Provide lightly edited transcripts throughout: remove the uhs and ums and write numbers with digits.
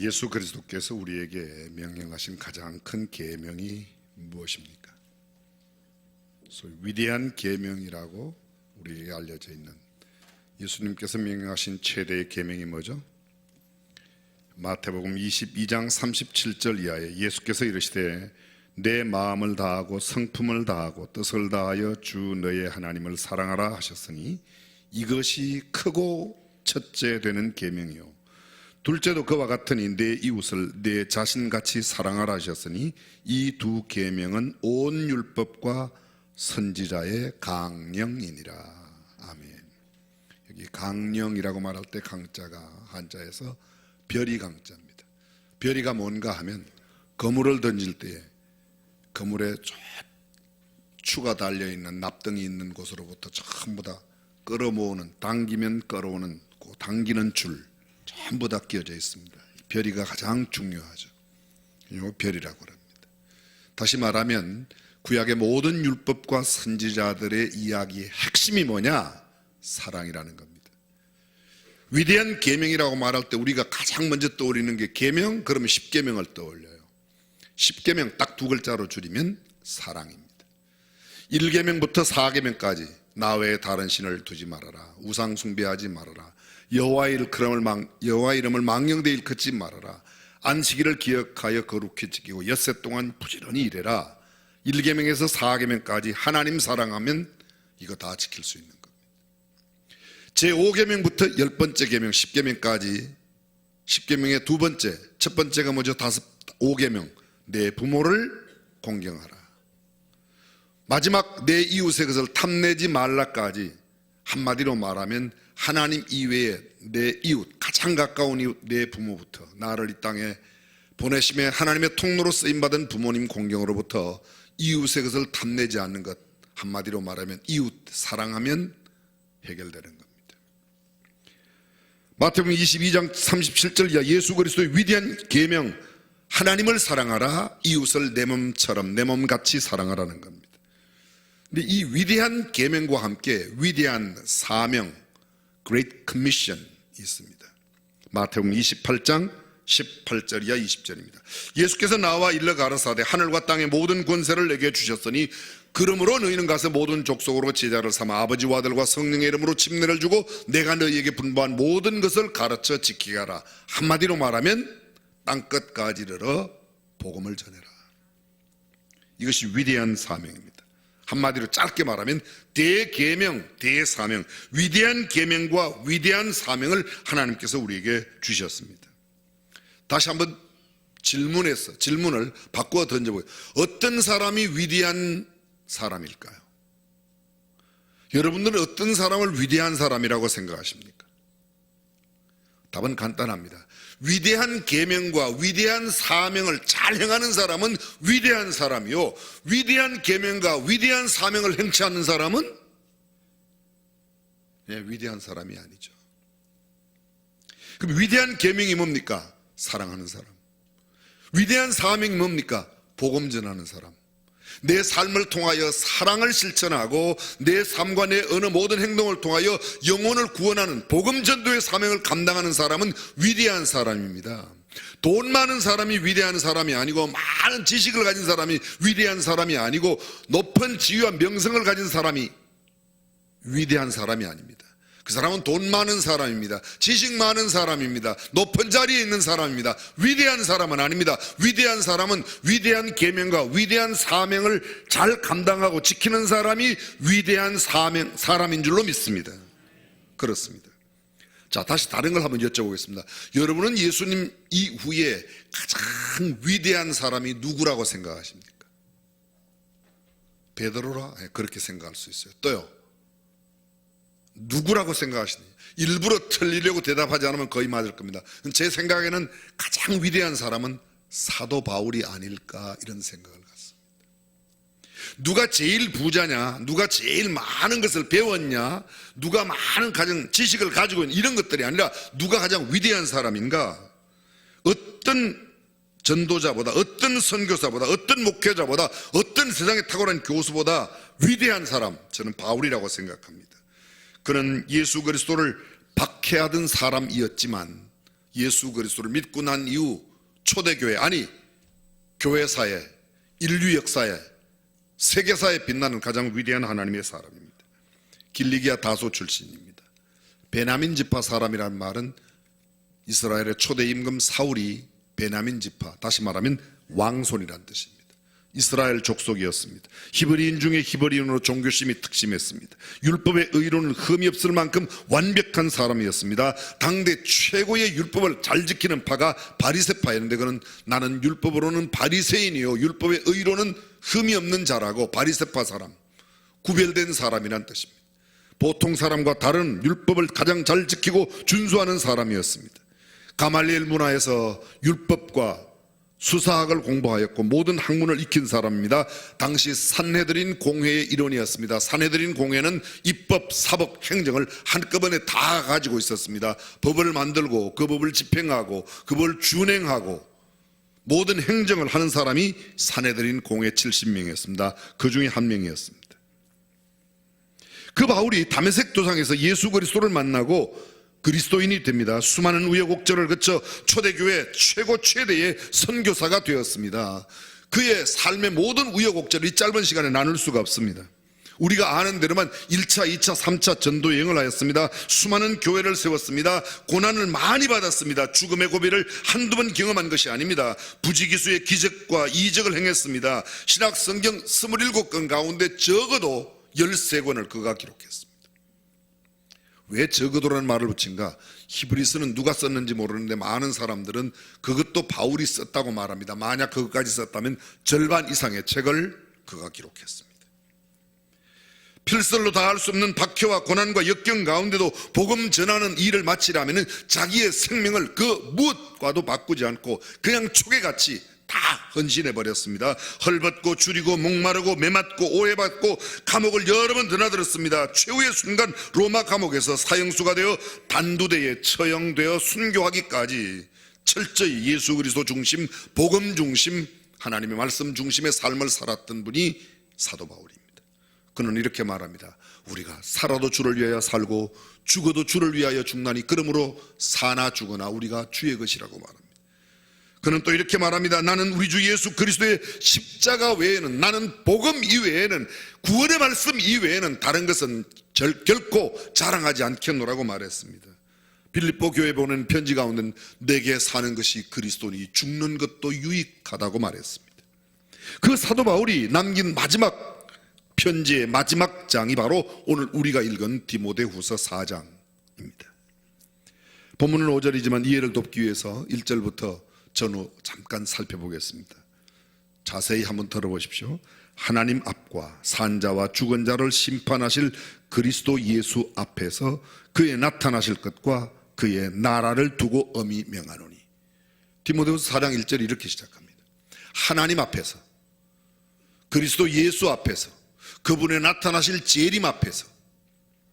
예수 그리스도께서 우리에게 명령하신 가장 큰 계명이 무엇입니까? 소위 위대한 계명이라고 우리에게 알려져 있는 예수님께서 명령하신 최대의 계명이 뭐죠? 마태복음 22장 37절 이하에 예수께서 이르시되 내 마음을 다하고 성품을 다하고 뜻을 다하여 주 너의 하나님을 사랑하라 하셨으니 이것이 크고 첫째 되는 계명이요 둘째도 그와 같으니 내 이웃을 내 자신같이 사랑하라 하셨으니 이 두 계명은 온 율법과 선지자의 강령이니라. 아멘. 여기 강령이라고 말할 때 강자가 한자에서 별이 강자입니다. 별이가 뭔가 하면 그물을 던질 때에 그물에 추가 달려있는 납등이 있는 곳으로부터 전부 다 끌어모으는, 당기면 끌어오는 그 당기는 줄 전부 다 끼어져 있습니다. 별이가 가장 중요하죠. 이거 별이라고 합니다. 다시 말하면 구약의 모든 율법과 선지자들의 이야기의 핵심이 뭐냐? 사랑이라는 겁니다. 위대한 계명이라고 말할 때 우리가 가장 먼저 떠올리는 게 계명? 그러면 십계명을 떠올려요. 십계명 딱 두 글자로 줄이면 사랑입니다. 1계명부터 4계명까지 나 외에 다른 신을 두지 말아라, 우상 숭배하지 말아라, 여호와 이름을 망령되이 일컫지 말아라, 안식일을 기억하여 거룩히 지키고 엿새 동안 부지런히 일해라. 1계명에서 4계명까지 하나님 사랑하면 이거 다 지킬 수 있는 겁니다. 제5계명부터 10번째 계명 10계명까지 10계명의 두 번째, 첫 번째가 뭐죠? 5계명 내 부모를 공경하라. 마지막 내 이웃의 것을 탐내지 말라까지 한마디로 말하면 하나님 이외에 내 이웃, 가장 가까운 이웃, 내 부모부터 나를 이 땅에 보내심에 하나님의 통로로 쓰임받은 부모님 공경으로부터 이웃의 것을 탐내지 않는 것, 한마디로 말하면 이웃 사랑하면 해결되는 겁니다. 마태복음 22장 37절 이하 예수 그리스도의 위대한 계명, 하나님을 사랑하라, 이웃을 내 몸처럼 내 몸같이 사랑하라는 겁니다. 근데 이 위대한 계명과 함께 위대한 사명, Great Commission이 있습니다. 마태복음 28장 18절 이하 20절입니다. 예수께서 나와 일러 가라사대 하늘과 땅의 모든 권세를 내게 주셨으니 그러므로 너희는 가서 모든 족속으로 제자를 삼아 아버지와 아들과 성령의 이름으로 침례를 주고 내가 너희에게 분부한 모든 것을 가르쳐 지키게 하라. 한마디로 말하면 땅끝까지 이르러 복음을 전해라. 이것이 위대한 사명입니다. 한마디로 짧게 말하면 대계명, 대사명, 위대한 계명과 위대한 사명을 하나님께서 우리에게 주셨습니다. 다시 한번 질문을 바꾸어 던져보세요. 어떤 사람이 위대한 사람일까요? 여러분들은 어떤 사람을 위대한 사람이라고 생각하십니까? 답은 간단합니다. 위대한 계명과 위대한 사명을 잘 행하는 사람은 위대한 사람이요, 위대한 계명과 위대한 사명을 행치 않는 사람은 위대한 사람이 아니죠. 그럼 위대한 계명이 뭡니까? 사랑하는 사람. 위대한 사명이 뭡니까? 복음 전하는 사람. 내 삶을 통하여 사랑을 실천하고 내 삶과 내 어느 모든 행동을 통하여 영혼을 구원하는 복음 전도의 사명을 감당하는 사람은 위대한 사람입니다. 돈 많은 사람이 위대한 사람이 아니고, 많은 지식을 가진 사람이 위대한 사람이 아니고, 높은 지위와 명성을 가진 사람이 위대한 사람이 아닙니다. 그 사람은 돈 많은 사람입니다. 지식 많은 사람입니다. 높은 자리에 있는 사람입니다. 위대한 사람은 아닙니다. 위대한 사람은 위대한 계명과 위대한 사명을 잘 감당하고 지키는 사람이 위대한 사람인 줄로 믿습니다. 그렇습니다. 자, 다시 다른 걸 한번 여쭤보겠습니다. 여러분은 예수님 이후에 가장 위대한 사람이 누구라고 생각하십니까? 베드로라? 그렇게 생각할 수 있어요. 또요? 누구라고 생각하시나요? 일부러 틀리려고 대답하지 않으면 거의 맞을 겁니다. 제 생각에는 가장 위대한 사람은 사도 바울이 아닐까, 이런 생각을 갖습니다. 누가 제일 부자냐, 누가 제일 많은 것을 배웠냐, 누가 많은 가장 지식을 가지고 있는 이런 것들이 아니라 누가 가장 위대한 사람인가, 어떤 전도자보다, 어떤 선교사보다, 어떤 목회자보다, 어떤 세상에 탁월한 교수보다 위대한 사람, 저는 바울이라고 생각합니다. 그는 예수 그리스도를 박해하던 사람이었지만 예수 그리스도를 믿고 난 이후 초대교회, 아니 교회사에, 인류 역사에, 세계사에 빛나는 가장 위대한 하나님의 사람입니다. 길리기아 다소 출신입니다. 베냐민 지파 사람이란 말은 이스라엘의 초대 임금 사울이 베냐민 지파, 다시 말하면 왕손이란 뜻입니다. 이스라엘 족속이었습니다. 히브리인 중에 히브리인으로 종교심이 특심했습니다. 율법의 의로는 흠이 없을 만큼 완벽한 사람이었습니다. 당대 최고의 율법을 잘 지키는 파가 바리새파였는데 그는 나는 율법으로는 바리새인이요 율법의 의로는 흠이 없는 자라고, 바리새파 사람, 구별된 사람이란 뜻입니다. 보통 사람과 다른 율법을 가장 잘 지키고 준수하는 사람이었습니다. 가말리엘 문화에서 율법과 수사학을 공부하였고 모든 학문을 익힌 사람입니다. 당시 산헤드린 공회의 일원이었습니다. 산헤드린 공회는 입법, 사법, 행정을 한꺼번에 다 가지고 있었습니다. 법을 만들고 그 법을 집행하고 그 법을 준행하고 모든 행정을 하는 사람이 산헤드린 공회 70명이었습니다. 그 중에 한 명이었습니다. 그 바울이 다메섹 도상에서 예수 그리스도를 만나고 그리스도인이 됩니다. 수많은 우여곡절을 거쳐 초대교회 최고 최대의 선교사가 되었습니다. 그의 삶의 모든 우여곡절을 이 짧은 시간에 나눌 수가 없습니다. 우리가 아는 대로만 1차, 2차, 3차 전도 여행을 하였습니다. 수많은 교회를 세웠습니다. 고난을 많이 받았습니다. 죽음의 고비를 한두 번 경험한 것이 아닙니다. 부지기수의 기적과 이적을 행했습니다. 신약 성경 27권 가운데 적어도 13권을 그가 기록했습니다. 왜 적어도라는 말을 붙인가? 히브리서는 누가 썼는지 모르는데 많은 사람들은 그것도 바울이 썼다고 말합니다. 만약 그것까지 썼다면 절반 이상의 책을 그가 기록했습니다. 필설로 다 할 수 없는 박해와 고난과 역경 가운데도 복음 전하는 일을 마치려면 자기의 생명을 그 무엇과도 바꾸지 않고 그냥 초계같이 다 헌신해 버렸습니다. 헐벗고 줄이고 목마르고 매맞고 오해받고 감옥을 여러 번 드나들었습니다. 최후의 순간 로마 감옥에서 사형수가 되어 단두대에 처형되어 순교하기까지 철저히 예수 그리스도 중심, 복음 중심, 하나님의 말씀 중심의 삶을 살았던 분이 사도 바울입니다. 그는 이렇게 말합니다. 우리가 살아도 주를 위하여 살고 죽어도 주를 위하여 죽나니 그러므로 사나 죽으나 우리가 주의 것이라고 말합니다. 그는 또 이렇게 말합니다. 나는 우리 주 예수 그리스도의 십자가 외에는, 나는 복음 이외에는, 구원의 말씀 이외에는 다른 것은 결코 자랑하지 않겠노라고 말했습니다. 빌립보 교회 보낸 편지 가운데는 내게 사는 것이 그리스도니 죽는 것도 유익하다고 말했습니다. 그 사도 바울이 남긴 마지막 편지의 마지막 장이 바로 오늘 우리가 읽은 디모데후서 4장입니다. 본문은 5절이지만 이해를 돕기 위해서 1절부터 전후 잠깐 살펴보겠습니다. 자세히 한번 들어보십시오. 하나님 앞과 산자와 죽은 자를 심판하실 그리스도 예수 앞에서 그의 나타나실 것과 그의 나라를 두고 엄히 명하노니. 디모데후서 4장 1절이 이렇게 시작합니다. 하나님 앞에서, 그리스도 예수 앞에서, 그분의 나타나실 재림 앞에서,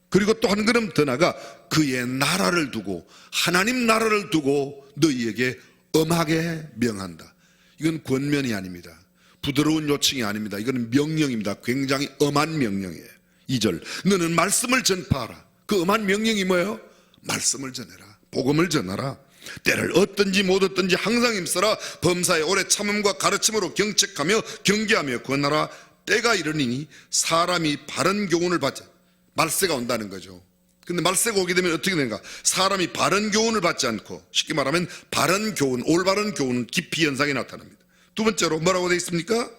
그리고 또 한 걸음 더 나가 그의 나라를 두고, 하나님 나라를 두고 너희에게 엄하게 명한다. 이건 권면이 아닙니다. 부드러운 요청이 아닙니다. 이건 명령입니다. 굉장히 엄한 명령이에요. 2절, 너는 말씀을 전파하라. 그 엄한 명령이 뭐예요? 말씀을 전해라. 복음을 전하라. 때를 얻든지 못 얻든지 항상 힘써라. 범사에 오래 참음과 가르침으로 경책하며 경계하며 권하라. 때가 이르니 사람이 바른 교훈을 받자. 말세가 온다는 거죠. 근데 말세가 오게 되면 어떻게 되는가? 사람이 바른 교훈을 받지 않고, 쉽게 말하면 바른 교훈, 올바른 교훈은 기피 현상이 나타납니다. 두 번째로 뭐라고 되어 있습니까?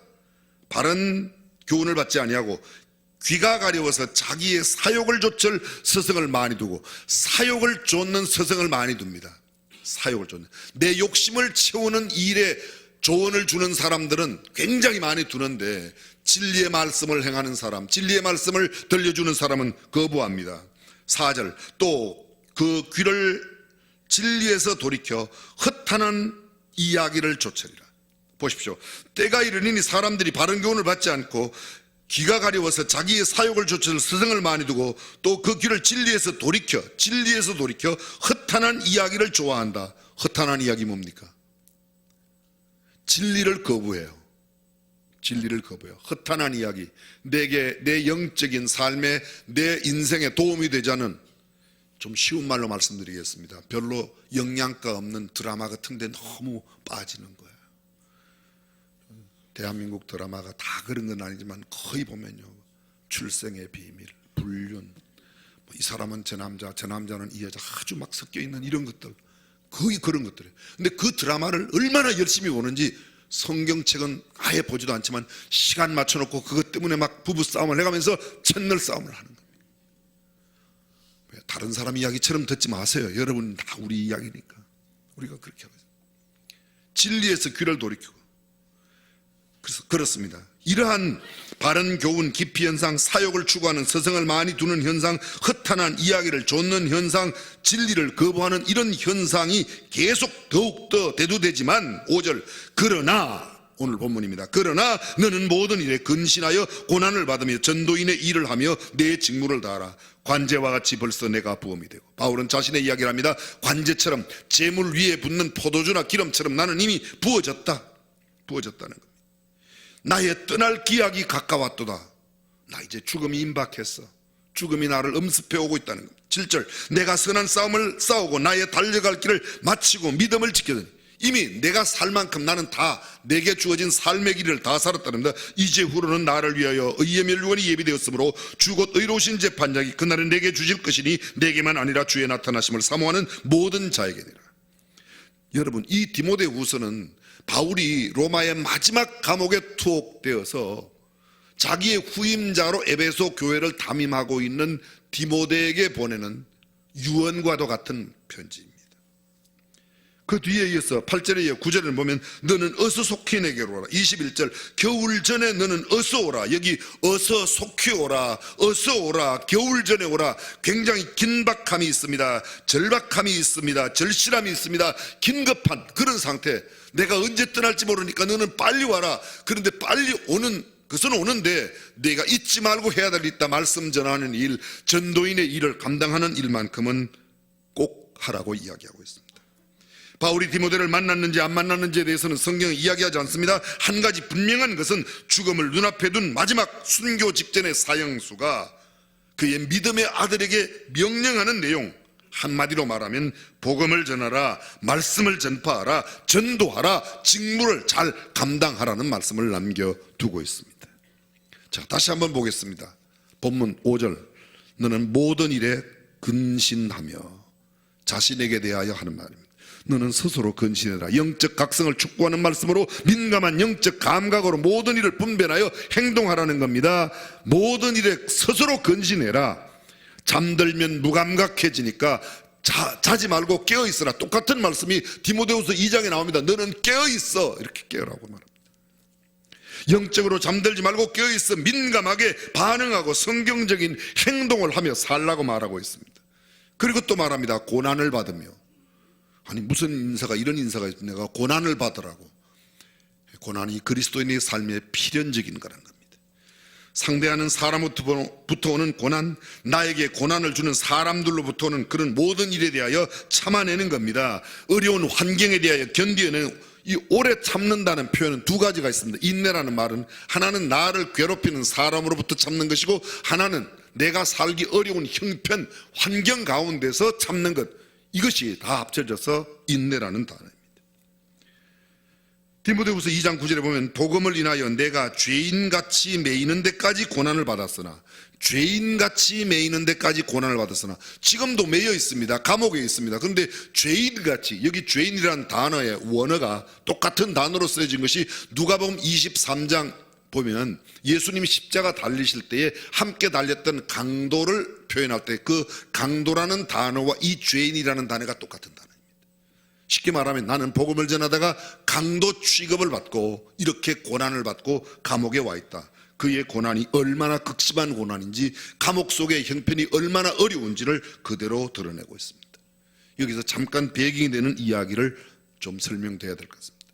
바른 교훈을 받지 아니하고 귀가 가려워서 자기의 사욕을 좇을 스승을 많이 두고, 사욕을 좇는 스승을 많이 둡니다. 사욕을 좇는, 내 욕심을 채우는 일에 조언을 주는 사람들은 굉장히 많이 두는데 진리의 말씀을 행하는 사람, 진리의 말씀을 들려주는 사람은 거부합니다. 4절, 또 그 귀를 진리에서 돌이켜 헛하는 이야기를 좇으리라. 보십시오. 때가 이르니 사람들이 바른 교훈을 받지 않고 귀가 가려워서 자기의 사욕을 좇을 스승을 많이 두고 또 그 귀를 진리에서 돌이켜 헛하는 이야기를 좋아한다. 헛하는 이야기 뭡니까? 진리를 거부해요. 진리를 거부해요. 허탄한 이야기, 내게 내 영적인 삶에 내 인생에 도움이 되지 않은 좀 쉬운 말로 말씀드리겠습니다. 별로 영양가 없는 드라마 같은 데 너무 빠지는 거예요. 대한민국 드라마가 다 그런 건 아니지만 거의 보면요, 출생의 비밀, 불륜, 이 사람은 저 남자, 저 남자는 이 여자, 아주 막 섞여 있는 이런 것들, 거의 그런 것들이에요. 근데 그 드라마를 얼마나 열심히 보는지 성경책은 아예 보지도 않지만 시간 맞춰놓고 그것 때문에 막 부부 싸움을 해가면서 채널 싸움을 하는 겁니다. 다른 사람 이야기처럼 듣지 마세요. 여러분 다 우리 이야기니까. 우리가 그렇게 하고 있어요. 진리에서 귀를 돌이키고. 그래서 그렇습니다. 이러한 바른 교훈, 기피 현상, 사욕을 추구하는 서성을 많이 두는 현상, 허탄한 이야기를 좇는 현상, 진리를 거부하는 이런 현상이 계속 더욱더 대두되지만 5절 그러나, 오늘 본문입니다. 그러나 너는 모든 일에 근신하여 고난을 받으며 전도인의 일을 하며 내 직무를 다하라. 관제와 같이 벌써 내가 부음이 되고. 바울은 자신의 이야기를 합니다. 관제처럼 재물 위에 붓는 포도주나 기름처럼 나는 이미 부어졌다는 겁니다. 나의 떠날 기약이 가까웠도다. 나 이제 죽음이 임박했어. 죽음이 나를 엄습해 오고 있다는 겁니다. 7절 내가 선한 싸움을 싸우고 나의 달려갈 길을 마치고 믿음을 지켰으니 이미 내가 살 만큼 나는 다 내게 주어진 삶의 길을 다 살았다는 겁니다. 이제후로는 나를 위하여 의의 멸류관이 예비되었으므로 주 곧 의로우신 재판장이 그날은 내게 주실 것이니 내게만 아니라 주의 나타나심을 사모하는 모든 자에게니라. 여러분, 이 디모데후서는 바울이 로마의 마지막 감옥에 투옥되어서 자기의 후임자로 에베소 교회를 담임하고 있는 디모데에게 보내는 유언과도 같은 편지입니다. 그 뒤에 이어서 8절에 이어 9절을 보면 너는 어서 속히 내게로 오라. 21절 겨울 전에 너는 어서 오라. 여기 어서 속히 오라, 어서 오라, 겨울 전에 오라. 굉장히 긴박함이 있습니다. 절박함이 있습니다. 절실함이 있습니다. 긴급한 그런 상태. 내가 언제 떠날지 모르니까 너는 빨리 와라. 그런데 빨리 오는 그것은 오는데 내가 잊지 말고 해야 될 일 있다. 말씀 전하는 일, 전도인의 일을 감당하는 일만큼은 꼭 하라고 이야기하고 있습니다. 바울이 디모데를 만났는지 안 만났는지에 대해서는 성경은 이야기하지 않습니다. 한 가지 분명한 것은 죽음을 눈앞에 둔 마지막 순교 직전의 사형수가 그의 믿음의 아들에게 명령하는 내용, 한마디로 말하면 복음을 전하라, 말씀을 전파하라, 전도하라, 직무를 잘 감당하라는 말씀을 남겨두고 있습니다. 자, 다시 한번 보겠습니다. 본문 5절 너는 모든 일에 근신하며 자신에게 대하여 하는 말입니다. 너는 스스로 근신해라. 영적 각성을 촉구하는 말씀으로 민감한 영적 감각으로 모든 일을 분별하여 행동하라는 겁니다. 모든 일에 스스로 근신해라. 잠들면 무감각해지니까 자지 말고 깨어있어라. 똑같은 말씀이 디모데후서 2장에 나옵니다. 너는 깨어있어. 이렇게 깨어라고 말합니다. 영적으로 잠들지 말고 깨어있어. 민감하게 반응하고 성경적인 행동을 하며 살라고 말하고 있습니다. 그리고 또 말합니다. 고난을 받으며. 아니 무슨 인사가 이런 인사가 있습니까? 내가 고난을 받으라고. 고난이 그리스도인의 삶의 필연적인 거란 겁니다. 상대하는 사람부터 오는 고난, 나에게 고난을 주는 사람들로부터 오는 그런 모든 일에 대하여 참아내는 겁니다. 어려운 환경에 대하여 견디어내는, 이 오래 참는다는 표현은 두 가지가 있습니다. 인내라는 말은 하나는 나를 괴롭히는 사람으로부터 참는 것이고, 하나는 내가 살기 어려운 형편, 환경 가운데서 참는 것, 이것이 다 합쳐져서 인내라는 단어입니다. 디모데후서 2장 9절에 보면 복음을 인하여 내가 죄인같이 매이는 데까지 고난을 받았으나, 죄인같이 매이는 데까지 고난을 받았으나, 지금도 매여 있습니다. 감옥에 있습니다. 그런데 죄인같이, 여기 죄인이라는 단어의 원어가 똑같은 단어로 쓰여진 것이 누가복음 23장 보면 예수님이 십자가 달리실 때에 함께 달렸던 강도를 표현할 때 그 강도라는 단어와 이 죄인이라는 단어가 똑같은 단어입니다. 쉽게 말하면 나는 복음을 전하다가 강도 취급을 받고 이렇게 고난을 받고 감옥에 와 있다. 그의 고난이 얼마나 극심한 고난인지, 감옥 속의 형편이 얼마나 어려운지를 그대로 드러내고 있습니다. 여기서 잠깐 배경이 되는 이야기를 좀 설명드려야 될 것 같습니다.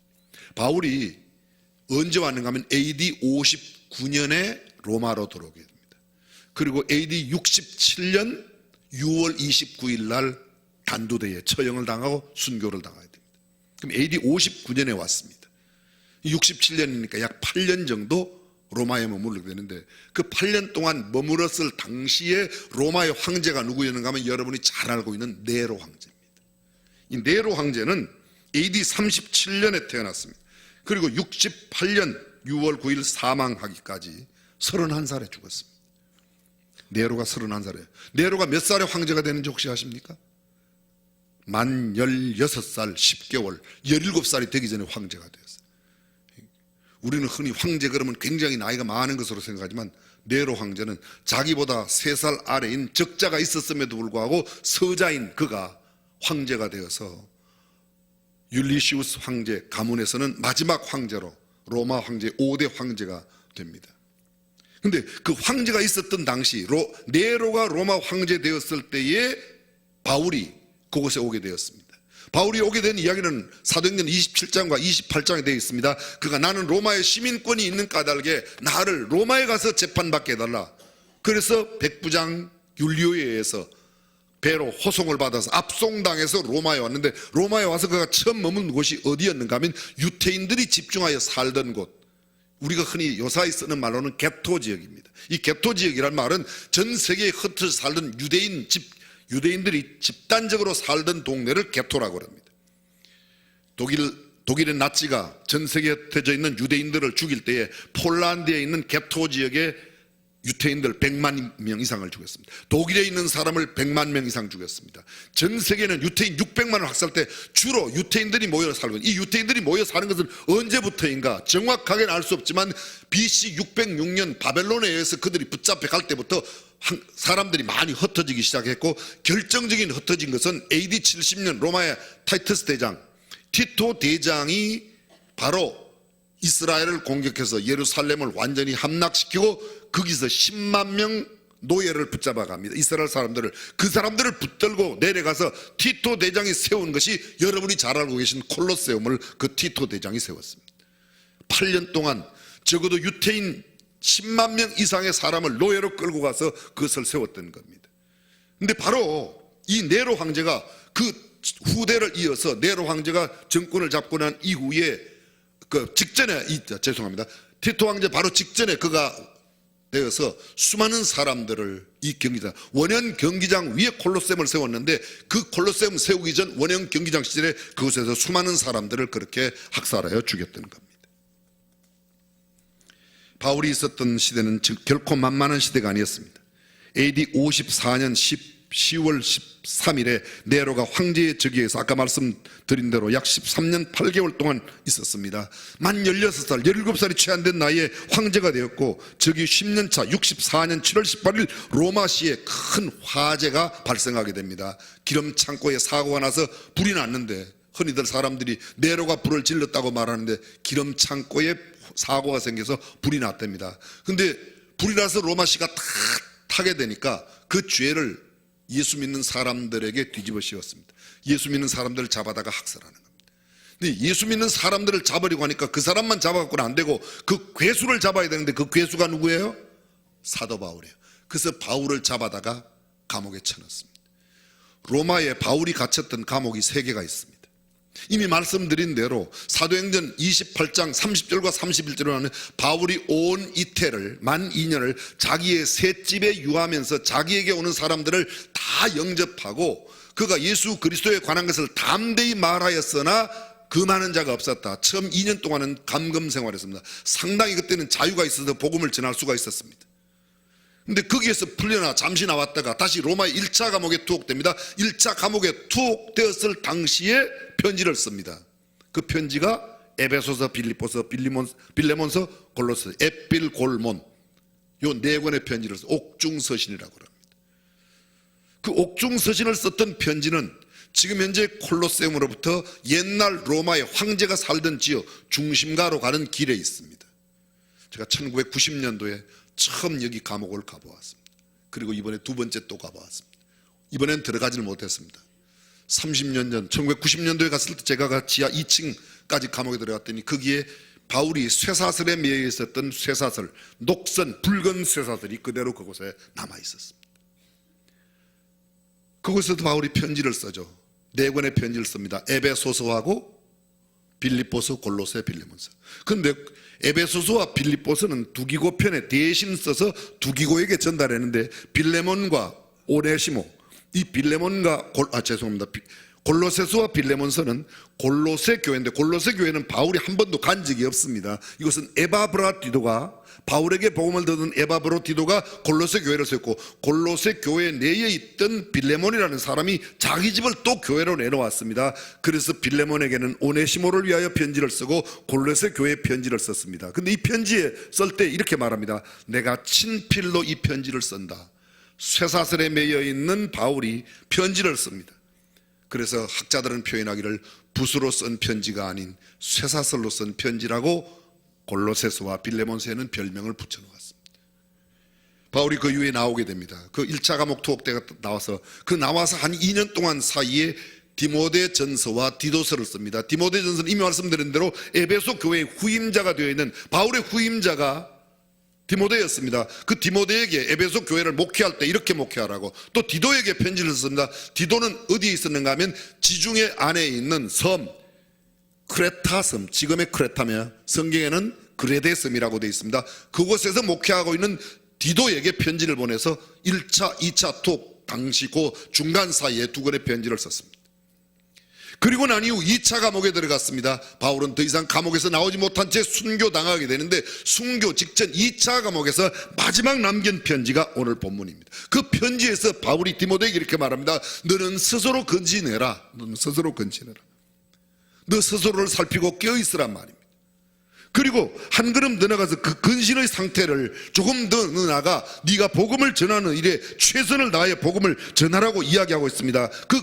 바울이 언제 왔는가 하면 AD 59년에 로마로 들어오게 됩니다. 그리고 AD 67년 6월 29일 날 단두대에 처형을 당하고 순교를 당하게 됩니다. 그럼 AD 59년에 왔습니다. 67년이니까 약 8년 정도 로마에 머무르게 되는데, 그 8년 동안 머물었을 당시에 로마의 황제가 누구였는가 하면 여러분이 잘 알고 있는 네로 황제입니다. 이 네로 황제는 AD 37년에 태어났습니다. 그리고 68년 6월 9일 사망하기까지 31살에 죽었습니다. 네로가 31살이에요. 네로가 몇 살에 황제가 되는지 혹시 아십니까? 만 16살 10개월 17살이 되기 전에 황제가 되었어요. 우리는 흔히 황제 그러면 굉장히 나이가 많은 것으로 생각하지만 네로 황제는 자기보다 3살 아래인 적자가 있었음에도 불구하고 서자인 그가 황제가 되어서 율리시우스 황제 가문에서는 마지막 황제로 로마 황제 5대 황제가 됩니다. 근데 그 황제가 있었던 당시 네로가 로마 황제 되었을 때에 바울이 그곳에 오게 되었습니다. 바울이 오게 된 이야기는 사도행전 27장과 28장에 되어 있습니다. 그가 나는 로마의 시민권이 있는 까닭에 나를 로마에 가서 재판받게 해달라. 그래서 백부장 율리오에 의해서 배로 호송을 받아서 압송당해서 로마에 왔는데, 로마에 와서 그가 처음 머문 곳이 어디였는가 하면 유태인들이 집중하여 살던 곳, 우리가 흔히 요사이 쓰는 말로는 게토 지역입니다. 이 게토 지역이란 말은 전 세계에 흩어져 살던 유대인들이 집단적으로 살던 동네를 게토라고 합니다. 독일의 나치가 전 세계에 흩어져 있는 유대인들을 죽일 때에 폴란드에 있는 게토 지역에 유태인들 100만 명 이상을 죽였습니다. 독일에 있는 사람을 100만 명 이상 죽였습니다. 전 세계는 유태인 600만을 학살 때 주로 유태인들이 모여 살고, 이 유태인들이 모여 사는 것은 언제부터인가 정확하게는 알 수 없지만 BC 606년 바벨론에 의해서 그들이 붙잡혀 갈 때부터 사람들이 많이 흩어지기 시작했고, 결정적인 흩어진 것은 AD 70년 로마의 타이투스 대장, 티토 대장이 바로 이스라엘을 공격해서 예루살렘을 완전히 함락시키고 거기서 10만 명 노예를 붙잡아 갑니다. 이스라엘 사람들을, 그 사람들을 붙들고 내려가서 티토 대장이 세운 것이 여러분이 잘 알고 계신 콜로세움을 그 티토 대장이 세웠습니다. 8년 동안 적어도 유태인 10만 명 이상의 사람을 노예로 끌고 가서 그것을 세웠던 겁니다. 근데 바로 이 네로 황제가 그 후대를 이어서 네로 황제가 정권을 잡고 난 이후에 그 직전에 죄송합니다. 티토 황제 바로 직전에 그가 되어서 수많은 사람들을 이 경기장, 원형 경기장 위에 콜로세움을 세웠는데, 그 콜로세움 세우기 전 원형 경기장 시절에 그곳에서 수많은 사람들을 그렇게 학살하여 죽였던 겁니다. 바울이 있었던 시대는 결코 만만한 시대가 아니었습니다. AD 54년 10월 13일에 네로가 황제의 즉위에서 아까 말씀드린 대로 약 13년 8개월 동안 있었습니다. 만 16살, 17살이 채 안 된 나이에 황제가 되었고, 즉위 10년차 64년 7월 18일 로마시에 큰 화재가 발생하게 됩니다. 기름 창고에 사고가 나서 불이 났는데, 흔히들 사람들이 네로가 불을 질렀다고 말하는데 기름 창고에 사고가 생겨서 불이 났답니다. 근데 불이 나서 로마시가 타게 되니까 그 죄를 예수 믿는 사람들에게 뒤집어 씌웠습니다. 예수 믿는 사람들을 잡아다가 학살하는 겁니다. 근데 예수 믿는 사람들을 잡으려고 하니까 그 사람만 잡아갖고는 안 되고 그 괴수를 잡아야 되는데, 그 괴수가 누구예요? 사도 바울이에요. 그래서 바울을 잡아다가 감옥에 쳐넣습니다. 로마에 바울이 갇혔던 감옥이 3개가 있습니다. 이미 말씀드린 대로 사도행전 28장 30절과 31절에 하는 바울이 온 이태를 만 2년을 자기의 셋집에 유하면서 자기에게 오는 사람들을 다 영접하고, 그가 예수 그리스도에 관한 것을 담대히 말하였으나 그 많은 자가 없었다. 처음 2년 동안은 감금 생활했습니다. 상당히 그때는 자유가 있어서 복음을 전할 수가 있었습니다. 근데 거기에서 풀려나 잠시 나왔다가 다시 로마의 1차 감옥에 투옥됩니다. 1차 감옥에 투옥되었을 당시에 편지를 씁니다. 그 편지가 에베소서, 빌립보서, 빌레몬서, 골로새, 에필골몬, 요 4권의 편지를 써 옥중서신이라고 합니다. 그 옥중서신을 썼던 편지는 지금 현재 콜로세움으로부터 옛날 로마의 황제가 살던 지역 중심가로 가는 길에 있습니다. 제가 1990년도에 처음 여기 감옥을 가보았습니다. 그리고 이번에 2번째 또 가보았습니다. 이번엔 들어가지는 못했습니다. 30년 전 1990년도에 갔을 때 제가 지하 2층까지 감옥에 들어갔더니 거기에 바울이 쇠사슬에 매여 있었던 쇠사슬, 녹선 붉은 쇠사슬이 그대로 그곳에 남아 있었습니다. 그곳에도 바울이 편지를 써죠. 4권의 편지를 씁니다. 에베소서하고 빌립보서, 골로새, 빌레몬서. 그런데 에베소서와 빌립보서는 두기고편에 대신 써서 두기고에게 전달했는데, 빌레몬과 오네시모, 이 빌레몬과 골로새서와 빌레몬서는 골로새 교회인데, 골로새 교회는 바울이 한 번도 간 적이 없습니다. 이것은 에바브라디도가, 바울에게 복음을 듣는 에바브라디도가 골로새 교회를 세웠고, 골로새 교회 내에 있던 빌레몬이라는 사람이 자기 집을 또 교회로 내놓았습니다. 그래서 빌레몬에게는 오네시모를 위하여 편지를 쓰고 골로새 교회에 편지를 썼습니다. 근데 이 편지에 쓸 때 이렇게 말합니다. 내가 친필로 이 편지를 쓴다. 쇠사슬에 매여 있는 바울이 편지를 씁니다. 그래서 학자들은 표현하기를 붓으로 쓴 편지가 아닌 쇠사슬로 쓴 편지라고 골로새서와 빌레몬서에는 별명을 붙여놓았습니다. 바울이 그 이후에 나오게 됩니다. 그 1차 과목 투옥 때가 나와서 한 2년 동안 사이에 디모데 전서와 디도서를 씁니다. 디모데 전서는 이미 말씀드린 대로 에베소 교회의 후임자가 되어 있는 바울의 후임자가 디모데였습니다. 그 디모데에게 에베소 교회를 목회할 때 이렇게 목회하라고, 또 디도에게 편지를 썼습니다. 디도는 어디에 있었는가 하면 지중해 안에 있는 섬 크레타 섬, 지금의 크레타며 성경에는 그레데 섬이라고 되어 있습니다. 그곳에서 목회하고 있는 디도에게 편지를 보내서 1차, 2차 톡 당시 그 중간 사이에 두 권의 편지를 썼습니다. 그리고 난 이후 2차 감옥에 들어갔습니다. 바울은 더 이상 감옥에서 나오지 못한 채 순교당하게 되는데, 순교 직전 2차 감옥에서 마지막 남긴 편지가 오늘 본문입니다. 그 편지에서 바울이 디모데에게 이렇게 말합니다. 너는 스스로 건진해라. 너는 스스로 건진해라. 너 스스로를 살피고 깨어있으란 말입니다. 그리고 한 걸음 더 나가서 그 근신의 상태를 조금 더 나아가 네가 복음을 전하는 일에 최선을 다해 복음을 전하라고 이야기하고 있습니다. 그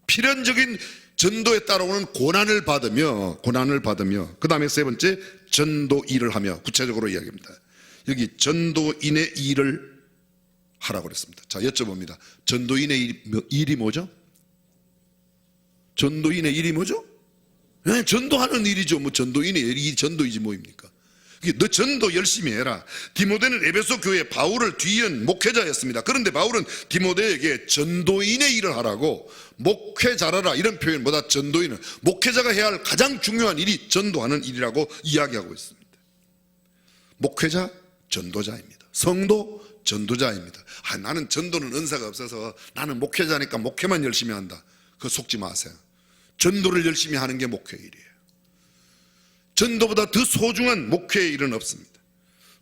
필연적인 전도에 따라오는 고난을 받으며 그 다음에 세 번째 전도 일을 하며, 구체적으로 이야기합니다. 여기 전도인의 일을 하라고 그랬습니다. 자, 여쭤봅니다. 전도인의 일이 뭐죠? 전도인의 일이 뭐죠? 네, 전도하는 일이죠. 뭐 전도인의 일이 전도이지 뭐입니까? 너 전도 열심히 해라. 디모데는 에베소 교회 바울을 뒤이은 목회자였습니다. 그런데 바울은 디모데에게 전도인의 일을 하라고, 목회자라라 이런 표현보다 전도인은 목회자가 해야 할 가장 중요한 일이 전도하는 일이라고 이야기하고 있습니다. 목회자 전도자입니다. 성도 전도자입니다. 나는 전도는 은사가 없어서 나는 목회자니까 목회만 열심히 한다. 그거 속지 마세요. 전도를 열심히 하는 게 목회의 일이에요. 전도보다 더 소중한 목회의 일은 없습니다.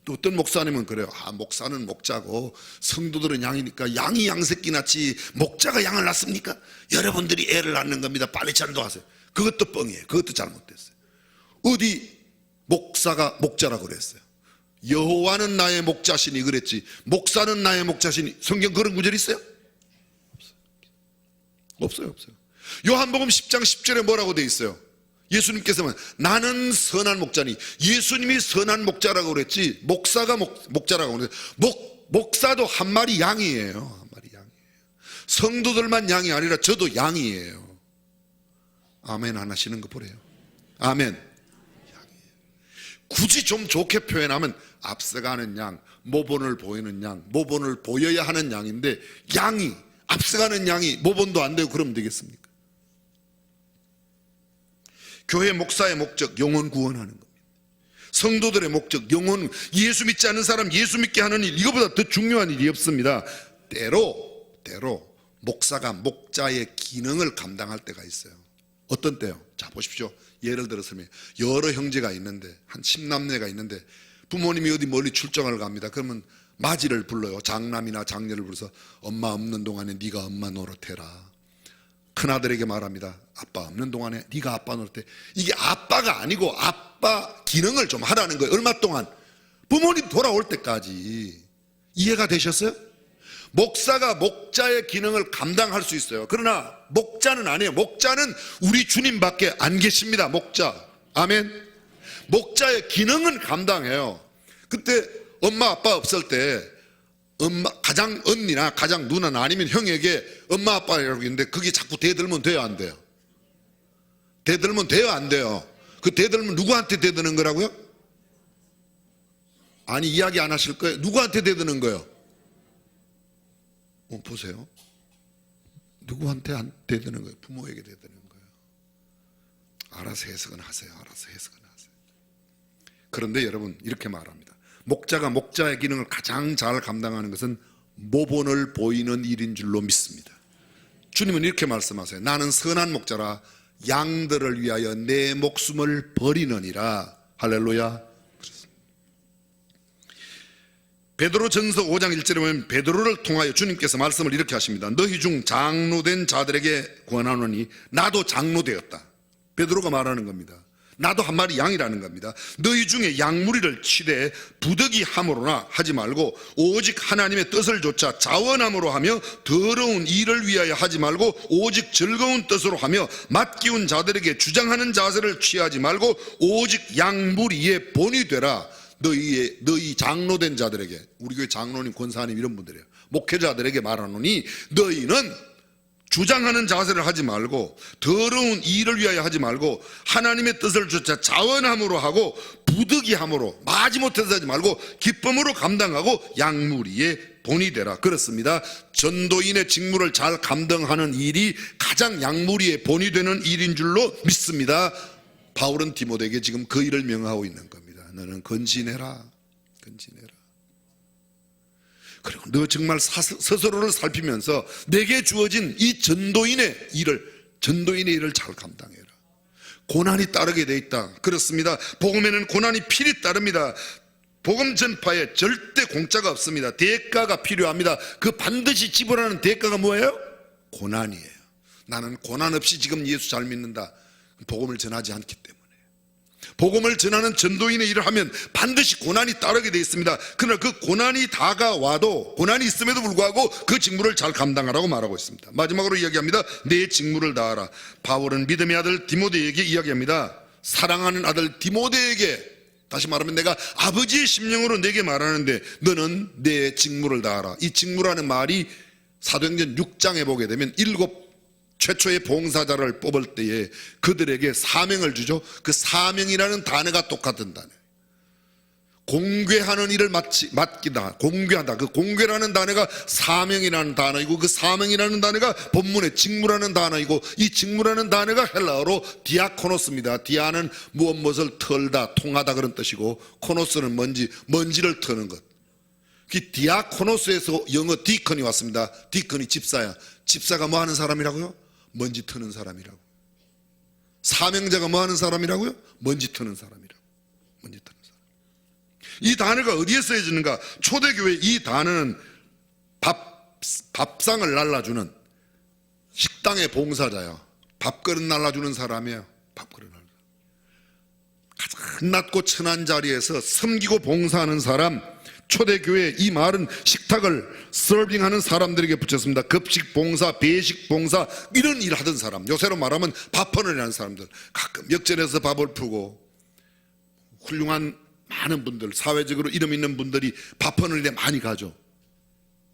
또 어떤 목사님은 그래요. 목사는 목자고 성도들은 양이니까 양이 양새끼 낳지 목자가 양을 낳습니까? 여러분들이 애를 낳는 겁니다. 빨리 전도하세요. 그것도 뻥이에요. 그것도 잘못됐어요. 어디 목사가 목자라고 그랬어요? 여호와는 나의 목자시니 그랬지, 목사는 나의 목자시니 성경 그런 구절 있어요? 없어요. 요한복음 10장 10절에 뭐라고 돼 있어요? 예수님께서는 나는 선한 목자니, 예수님이 선한 목자라고 그랬지 목사가 목자라고 그랬어요. 목사도 한 마리 양이에요. 한 마리 양이에요. 성도들만 양이 아니라 저도 양이에요. 아멘 안 하시는 거 보래요. 아멘. 양이에요. 굳이 좀 좋게 표현하면 앞서가는 양, 모본을 보이는 양, 모본을 보여야 하는 양인데, 양이 앞서가는 양이 모본도 안 되고 그러면 되겠습니까? 교회 목사의 목적 영혼 구원하는 겁니다. 성도들의 목적 영혼, 예수 믿지 않는 사람 예수 믿게 하는 일, 이거보다 더 중요한 일이 없습니다. 때로 목사가 목자의 기능을 감당할 때가 있어요. 어떤 때요? 자 보십시오. 예를 들어서 여러 형제가 있는데, 한 10남매가 있는데 부모님이 어디 멀리 출장을 갑니다. 그러면 맞이를 불러요. 장남이나 장녀를 불러서 엄마 없는 동안에 네가 엄마 노릇해라. 큰아들에게 말합니다. 아빠 없는 동안에 네가 아빠 노릇해. 이게 아빠가 아니고 아빠 기능을 좀 하라는 거예요. 얼마 동안? 부모님 돌아올 때까지. 이해가 되셨어요? 목사가 목자의 기능을 감당할 수 있어요. 그러나 목자는 아니에요. 목자는 우리 주님밖에 안 계십니다. 목자. 아멘. 목자의 기능은 감당해요. 그때 엄마 아빠 없을 때 가장 언니나 가장 누나나 아니면 형에게 엄마 아빠라고 있는데 그게 자꾸 대들면 돼요 안 돼요? 대들면 돼요 안 돼요? 그 대들면 누구한테 대드는 거라고요? 아니 이야기 안 하실 거예요? 누구한테 대드는 거예요? 보세요. 누구한테 안 대드는 거예요? 부모에게 대드는 거예요. 알아서 해석은 하세요. 알아서 해석은 하세요. 그런데 여러분 이렇게 말합니다. 목자가 목자의 기능을 가장 잘 감당하는 것은 모본을 보이는 일인 줄로 믿습니다. 주님은 이렇게 말씀하세요. 나는 선한 목자라 양들을 위하여 내 목숨을 버리느니라. 할렐루야. 베드로전서 5장 1절에 보면 베드로를 통하여 주님께서 말씀을 이렇게 하십니다. 너희 중 장로된 자들에게 권하노니 나도 장로되었다. 베드로가 말하는 겁니다. 나도 한 마리 양이라는 겁니다. 너희 중에 양무리를 치되 부득이 함으로나 하지 말고 오직 하나님의 뜻을 좇아 자원함으로 하며 더러운 일을 위하여 하지 말고 오직 즐거운 뜻으로 하며 맡기운 자들에게 주장하는 자세를 취하지 말고 오직 양무리의 본이 되라. 너희 장로된 자들에게, 우리 교회 장로님, 권사님 이런 분들이에요. 목회자들에게 말하노니 너희는 주장하는 자세를 하지 말고 더러운 일을 위하여 하지 말고 하나님의 뜻을 좇아 자원함으로 하고 부득이함으로 마지못해서 하지 말고 기쁨으로 감당하고 양무리의 본이 되라. 그렇습니다. 전도인의 직무를 잘 감당하는 일이 가장 양무리의 본이 되는 일인 줄로 믿습니다. 바울은 디모데에게 지금 그 일을 명하고 있는 겁니다. 너는 건진해라. 건진해라. 그리고 너 정말 스스로를 살피면서 내게 주어진 이 전도인의 일을 잘 감당해라. 고난이 따르게 돼 있다. 그렇습니다. 복음에는 고난이 필히 따릅니다. 복음 전파에 절대 공짜가 없습니다. 대가가 필요합니다. 그 반드시 지불하는 대가가 뭐예요? 고난이에요. 나는 고난 없이 지금 예수 잘 믿는다. 복음을 전하지 않기 때문에. 복음을 전하는 전도인의 일을 하면 반드시 고난이 따르게 되어 있습니다. 그러나 그 고난이 다가와도, 고난이 있음에도 불구하고 그 직무를 잘 감당하라고 말하고 있습니다. 마지막으로 이야기합니다. 내 직무를 다하라. 바울은 믿음의 아들 디모데에게 이야기합니다. 사랑하는 아들 디모데에게, 다시 말하면 내가 아버지의 심령으로 내게 말하는데 너는 내 직무를 다하라. 이 직무라는 말이 사도행전 6장에 보게 되면 7 최초의 봉사자를 뽑을 때에 그들에게 사명을 주죠. 그 사명이라는 단어가 똑같은 단어예요. 공궤하는 일을 맡기다, 공궤하다. 그 공궤라는 단어가 사명이라는 단어이고 그 사명이라는 단어가 본문의 직무라는 단어이고 이 직무라는 단어가 헬라어로 디아코노스입니다. 디아는 무엇을 털다, 통하다 그런 뜻이고 코노스는 먼지를 터는 것. 그 디아코노스에서 영어 디컨이 왔습니다. 디컨이 집사야. 집사가 뭐 하는 사람이라고요? 먼지 트는 사람이라고. 사명자가 뭐 하는 사람이라고요? 먼지 트는 사람이라고. 먼지 트는 사람. 이 단어가 어디에 쓰여지는가? 초대교회 이 단어는 밥상을 날라주는 식당의 봉사자야. 밥그릇 날라주는 사람이에요. 밥그릇 날라주는. 가장 낮고 천한 자리에서 섬기고 봉사하는 사람. 초대교회 이 말은 식탁을 서빙하는 사람들에게 붙였습니다. 급식 봉사, 배식 봉사 이런 일 하던 사람, 요새로 말하면 밥헌을 하는 사람들, 가끔 역전해서 밥을 푸고 훌륭한 많은 분들, 사회적으로 이름 있는 분들이 밥헌을 일에 많이 가죠.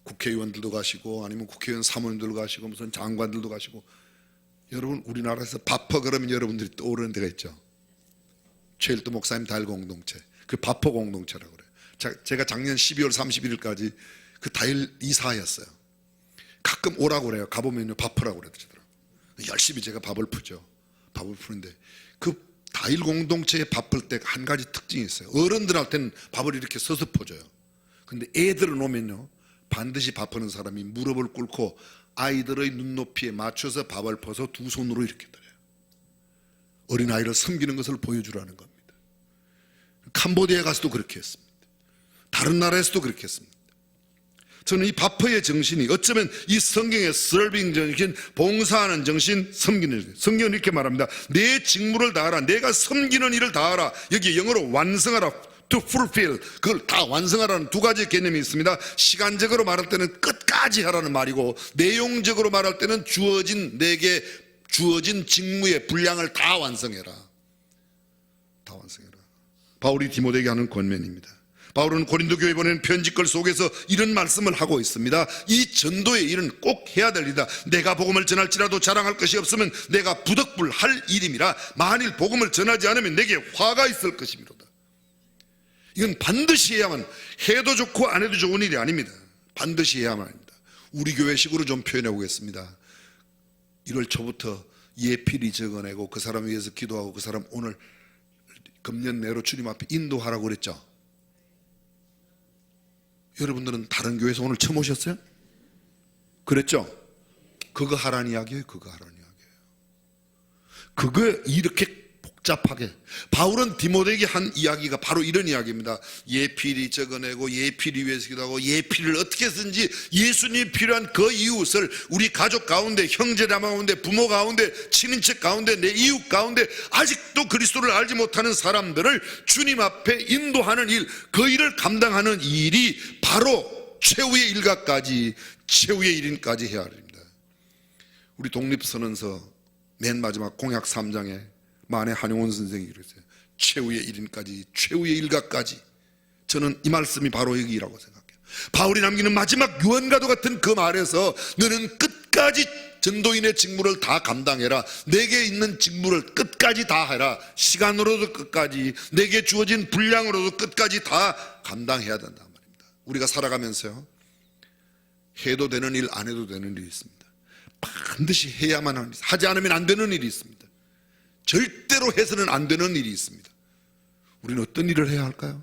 국회의원들도 가시고 아니면 국회의원 사모님들도 가시고 무슨 장관들도 가시고. 여러분 우리나라에서 밥허 그러면 여러분들이 떠오르는 데가 있죠. 최일도 목사님 다일 공동체, 그 밥허 공동체라고 그래요. 제가 작년 12월 31일까지 그 다일 이사였어요. 가끔 오라고 그래요. 가보면요 밥하라고 그러더라고요. 열심히 제가 밥을 푸죠. 밥을 푸는데 그 다일 공동체에 밥 풀 때 한 가지 특징이 있어요. 어른들한테는 밥을 이렇게 서서 퍼줘요. 근데 애들은 오면요 반드시 밥 푸는 사람이 무릎을 꿇고 아이들의 눈높이에 맞춰서 밥을 퍼서 두 손으로 이렇게 드려요. 어린아이를 섬기는 것을 보여주라는 겁니다. 캄보디아에 가서도 그렇게 했습니다. 다른 나라에서도 그렇게 했습니다. 저는 이 바퍼의 정신이 어쩌면 이 성경의 서빙 정신, 봉사하는 정신, 섬기는 정신. 성경은 이렇게 말합니다. 내 직무를 다하라. 내가 섬기는 일을 다하라. 여기 영어로 완성하라. To fulfill. 그걸 다 완성하라는 두 가지 개념이 있습니다. 시간적으로 말할 때는 끝까지 하라는 말이고, 내용적으로 말할 때는 내게 주어진 직무의 분량을 다 완성해라. 다 완성해라. 바울이 디모데에게 하는 권면입니다. 바울은 고린도 교회 보낸 편지글 속에서 이런 말씀을 하고 있습니다. 이 전도의 일은 꼭 해야 될 일이다. 내가 복음을 전할지라도 자랑할 것이 없으면 내가 부득불할 일임이라. 만일 복음을 전하지 않으면 내게 화가 있을 것이미로다. 이건 반드시 해야만, 해도 좋고 안 해도 좋은 일이 아닙니다. 반드시 해야만 합니다. 우리 교회식으로 좀 표현해 보겠습니다. 1월 초부터 예필이 적어내고 그 사람 위해서 기도하고 그 사람 오늘 금년 내로 주님 앞에 인도하라고 그랬죠. 여러분들은 다른 교회에서 오늘 처음 오셨어요? 그랬죠? 그거 하라는 이야기예요. 그거 하라는 이야기예요. 그거 이렇게 복잡하게 바울은 디모데에게 한 이야기가 바로 이런 이야기입니다. 예필이 적어내고 예필이 위해서 기도하고 예필을 어떻게 해서든지 예수님이 필요한 그 이웃을 우리 가족 가운데, 형제자매 가운데, 부모 가운데, 친인척 가운데, 내 이웃 가운데 아직도 그리스도를 알지 못하는 사람들을 주님 앞에 인도하는 일, 그 일을 감당하는 일이 바로 최후의 일가까지, 최후의 일인까지 해야 합니다. 우리 독립선언서 맨 마지막 공약 3장에 만해 한용운 선생이 그랬어요. 최후의 일인까지, 최후의 일가까지. 저는 이 말씀이 바로 여기라고 생각해요. 바울이 남기는 마지막 유언과도 같은 그 말에서 너는 끝까지 전도인의 직무를 다 감당해라. 내게 있는 직무를 끝까지 다 해라. 시간으로도 끝까지, 내게 주어진 분량으로도 끝까지 다 감당해야 된단 말입니다. 우리가 살아가면서요, 해도 되는 일, 안 해도 되는 일이 있습니다. 반드시 해야만 하는 일, 하지 않으면 안 되는 일이 있습니다. 절대로 해서는 안 되는 일이 있습니다. 우리는 어떤 일을 해야 할까요?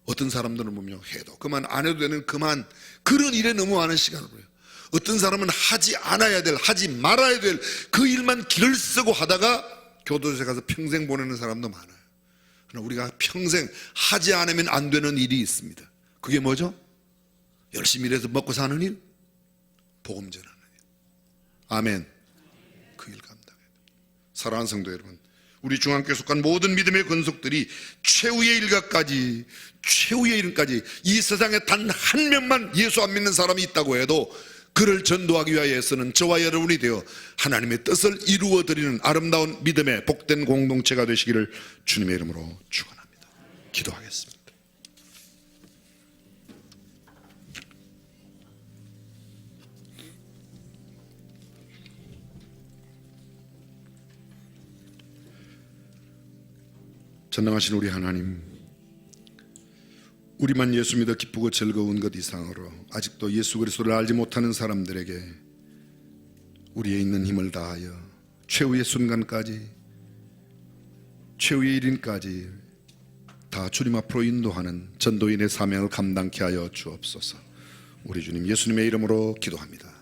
어떤 사람들은 보면 해도 그만, 안 해도 되는 그만, 그런 일에 너무 많은 시간을 보내요. 어떤 사람은 하지 않아야 될, 하지 말아야 될 그 일만 길을 쓰고 하다가 교도소에 가서 평생 보내는 사람도 많아요. 그러나 우리가 평생 하지 않으면 안 되는 일이 있습니다. 그게 뭐죠? 열심히 일해서 먹고 사는 일, 복음 전하는 일. 아멘. 그 일 감당해야 됩니다. 사랑하는 성도 여러분, 우리 중앙교회 속한 모든 믿음의 권속들이 최후의 일가까지, 최후의 일까지, 이 세상에 단 한 명만 예수 안 믿는 사람이 있다고 해도 그를 전도하기 위하여서는 저와 여러분이 되어 하나님의 뜻을 이루어드리는 아름다운 믿음의 복된 공동체가 되시기를 주님의 이름으로 축원합니다. 기도하겠습니다. 전능하신 우리 하나님, 우리만 예수 믿어 기쁘고 즐거운 것 이상으로 아직도 예수 그리스도를 알지 못하는 사람들에게 우리의 있는 힘을 다하여 최후의 순간까지, 최후의 일인까지 다 주님 앞으로 인도하는 전도인의 사명을 감당케 하여 주옵소서. 우리 주님 예수님의 이름으로 기도합니다.